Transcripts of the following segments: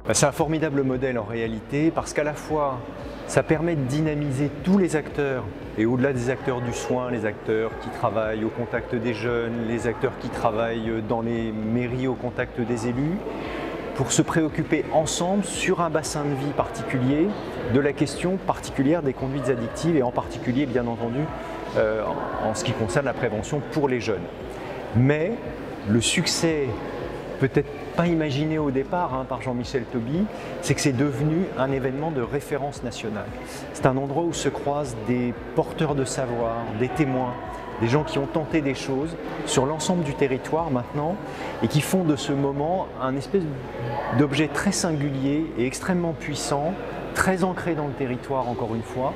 C'est un formidable modèle en réalité parce qu'à la fois ça permet de dynamiser tous les acteurs et au-delà des acteurs du soin, les acteurs qui travaillent au contact des jeunes, les acteurs qui travaillent dans les mairies au contact des élus, pour se préoccuper ensemble sur un bassin de vie particulier de la question particulière des conduites addictives et en particulier bien entendu en ce qui concerne la prévention pour les jeunes. Mais le succès peut-être pas imaginé au départ par Jean-Michel Tauby, c'est que c'est devenu un événement de référence nationale. C'est un endroit où se croisent des porteurs de savoir, des témoins, des gens qui ont tenté des choses sur l'ensemble du territoire maintenant et qui font de ce moment un espèce d'objet très singulier et extrêmement puissant, très ancré dans le territoire encore une fois,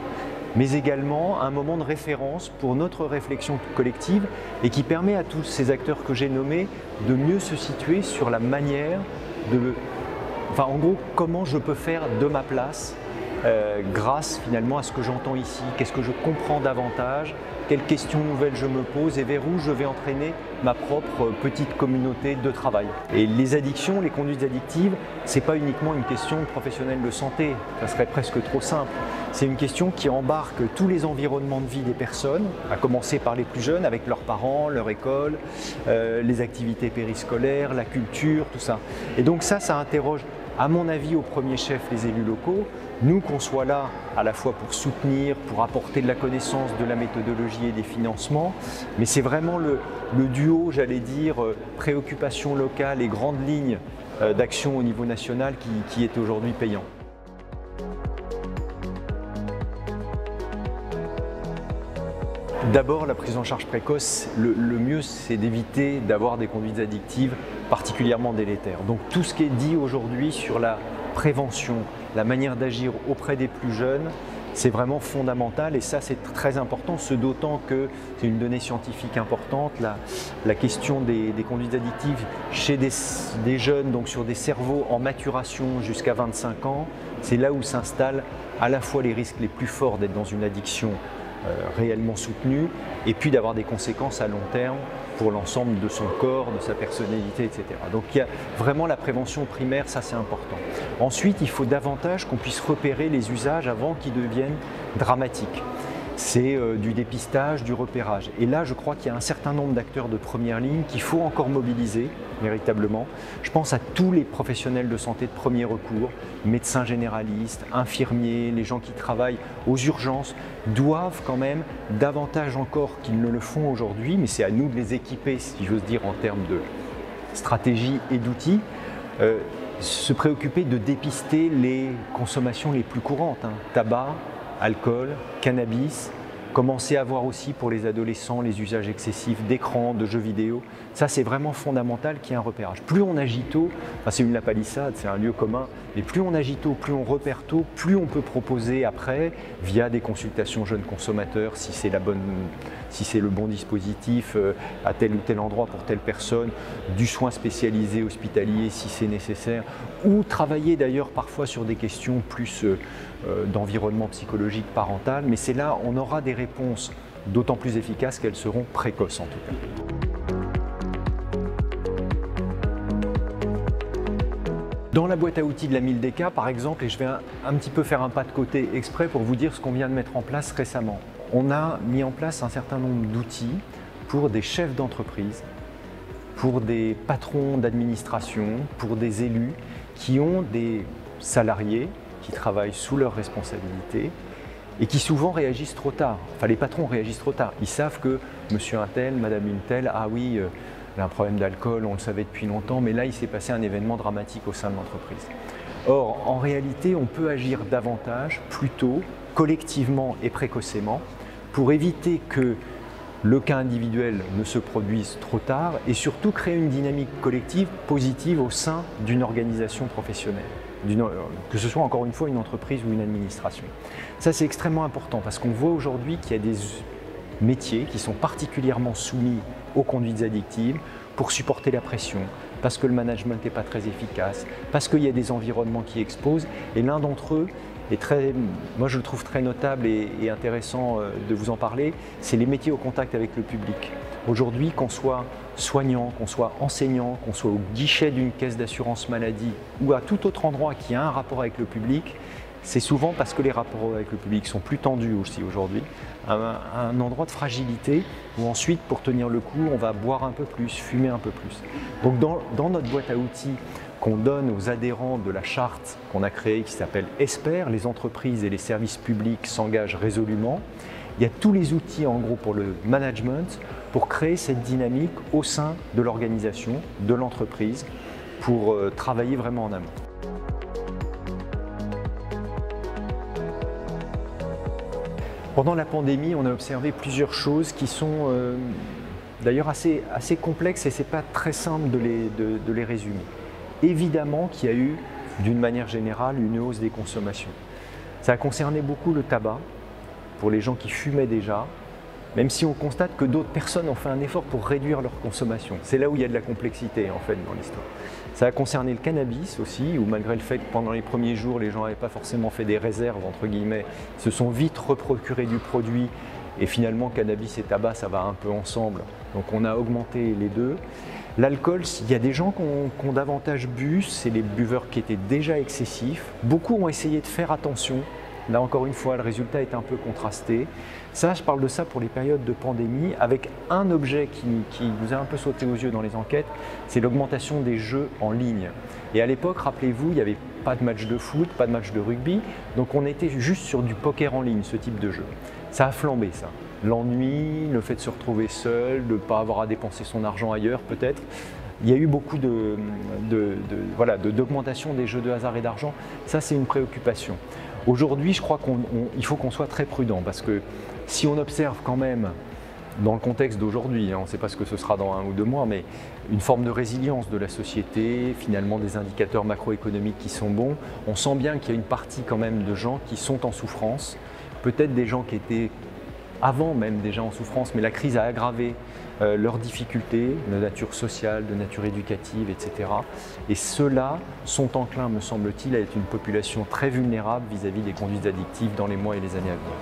mais également un moment de référence pour notre réflexion collective et qui permet à tous ces acteurs que j'ai nommés de mieux se situer sur la manière en gros, comment je peux faire de ma place grâce finalement à ce que j'entends ici, qu'est-ce que je comprends davantage, quelles questions nouvelles je me pose et vers où je vais entraîner ma propre petite communauté de travail. Et les addictions, les conduites addictives, ce n'est pas uniquement une question de professionnels de santé, ça serait presque trop simple. C'est une question qui embarque tous les environnements de vie des personnes, à commencer par les plus jeunes avec leurs parents, leur école, les activités périscolaires, la culture, tout ça. Et donc ça interroge à mon avis au premier chef les élus locaux, nous qu'on soit là à la fois pour soutenir, pour apporter de la connaissance, de la méthodologie et des financements, mais c'est vraiment le duo, j'allais dire, préoccupation locale et grandes lignes d'action au niveau national qui est aujourd'hui payant. D'abord, la prise en charge précoce, le mieux c'est d'éviter d'avoir des conduites addictives particulièrement délétères. Donc tout ce qui est dit aujourd'hui sur la prévention, la manière d'agir auprès des plus jeunes, c'est vraiment fondamental et ça c'est très important, ce d'autant que c'est une donnée scientifique importante, la question des conduites addictives chez des jeunes, donc sur des cerveaux en maturation jusqu'à 25 ans, c'est là où s'installent à la fois les risques les plus forts d'être dans une addiction réellement soutenue et puis d'avoir des conséquences à long terme pour l'ensemble de son corps, de sa personnalité, etc. Donc il y a vraiment la prévention primaire, ça c'est important. Ensuite, il faut davantage qu'on puisse repérer les usages avant qu'ils deviennent dramatiques. C'est du dépistage, du repérage. Et là, je crois qu'il y a un certain nombre d'acteurs de première ligne qu'il faut encore mobiliser véritablement. Je pense à tous les professionnels de santé de premier recours, médecins généralistes, infirmiers, les gens qui travaillent aux urgences, doivent quand même, davantage encore qu'ils ne le font aujourd'hui, mais c'est à nous de les équiper, si j'ose dire, en termes de stratégie et d'outils, se préoccuper de dépister les consommations les plus courantes, tabac, alcool, cannabis, commencer à voir aussi pour les adolescents les usages excessifs d'écran, de jeux vidéo. Ça c'est vraiment fondamental qu'il y ait un repérage. Plus on agit tôt, c'est une lapalissade, c'est un lieu commun, mais plus on agit tôt, plus on repère tôt, plus on peut proposer après, via des consultations jeunes consommateurs, si c'est le bon dispositif à tel ou tel endroit pour telle personne, du soin spécialisé hospitalier si c'est nécessaire, ou travailler d'ailleurs parfois sur des questions plus d'environnement psychologique parental, mais c'est là on aura des réponses d'autant plus efficaces qu'elles seront précoces en tout cas. Dans la boîte à outils de la Mildeca par exemple, et je vais un petit peu faire un pas de côté exprès pour vous dire ce qu'on vient de mettre en place récemment. On a mis en place un certain nombre d'outils pour des chefs d'entreprise, pour des patrons d'administration, pour des élus qui ont des salariés qui travaillent sous leur responsabilité et qui souvent réagissent trop tard. Enfin, les patrons réagissent trop tard. Ils savent que monsieur un tel, madame une telle, ah oui, il a un problème d'alcool, on le savait depuis longtemps, mais là, il s'est passé un événement dramatique au sein de l'entreprise. Or, en réalité, on peut agir davantage, plus tôt, collectivement et précocement, pour éviter que le cas individuel ne se produise trop tard et surtout créer une dynamique collective positive au sein d'une organisation professionnelle, que ce soit encore une fois une entreprise ou une administration. Ça c'est extrêmement important parce qu'on voit aujourd'hui qu'il y a des métiers qui sont particulièrement soumis aux conduites addictives pour supporter la pression, parce que le management n'est pas très efficace, parce qu'il y a des environnements qui exposent et l'un d'entre eux est moi je le trouve très notable et intéressant de vous en parler, c'est les métiers au contact avec le public. Aujourd'hui, qu'on soit soignant, qu'on soit enseignant, qu'on soit au guichet d'une caisse d'assurance maladie ou à tout autre endroit qui a un rapport avec le public, c'est souvent parce que les rapports avec le public sont plus tendus aussi aujourd'hui, un endroit de fragilité où ensuite, pour tenir le coup, on va boire un peu plus, fumer un peu plus. Donc dans notre boîte à outils qu'on donne aux adhérents de la charte qu'on a créée qui s'appelle ESPER, les entreprises et les services publics s'engagent résolument, il y a tous les outils en gros pour le management pour créer cette dynamique au sein de l'organisation, de l'entreprise, pour travailler vraiment en amont. Pendant la pandémie, on a observé plusieurs choses qui sont d'ailleurs assez complexes et ce n'est pas très simple de les résumer. Évidemment qu'il y a eu, d'une manière générale, une hausse des consommations. Ça a concerné beaucoup le tabac, pour les gens qui fumaient déjà, même si on constate que d'autres personnes ont fait un effort pour réduire leur consommation. C'est là où il y a de la complexité en fait dans l'histoire. Ça a concerné le cannabis aussi, où malgré le fait que pendant les premiers jours, les gens n'avaient pas forcément fait des réserves, entre guillemets, se sont vite reprocurés du produit. Et finalement, cannabis et tabac, ça va un peu ensemble. Donc on a augmenté les deux. L'alcool, il y a des gens qui ont davantage bu, c'est les buveurs qui étaient déjà excessifs. Beaucoup ont essayé de faire attention. Là encore une fois, le résultat est un peu contrasté. Ça, je parle de ça pour les périodes de pandémie, avec un objet qui nous a un peu sauté aux yeux dans les enquêtes, c'est l'augmentation des jeux en ligne. Et à l'époque, rappelez-vous, il n'y avait pas de match de foot, pas de match de rugby, donc on était juste sur du poker en ligne, ce type de jeu. Ça a flambé ça. L'ennui, le fait de se retrouver seul, de ne pas avoir à dépenser son argent ailleurs peut-être. Il y a eu beaucoup d'augmentation des jeux de hasard et d'argent. Ça, c'est une préoccupation. Aujourd'hui, je crois qu'il faut qu'on soit très prudent parce que si on observe quand même, dans le contexte d'aujourd'hui, on ne sait pas ce que ce sera dans 1 ou 2 mois, mais une forme de résilience de la société, finalement des indicateurs macroéconomiques qui sont bons, on sent bien qu'il y a une partie quand même de gens qui sont en souffrance, peut-être des gens qui étaient avant même déjà en souffrance, mais la crise a aggravé leurs difficultés de nature sociale, de nature éducative, etc. Et ceux-là sont enclins, me semble-t-il, à être une population très vulnérable vis-à-vis des conduites addictives dans les mois et les années à venir.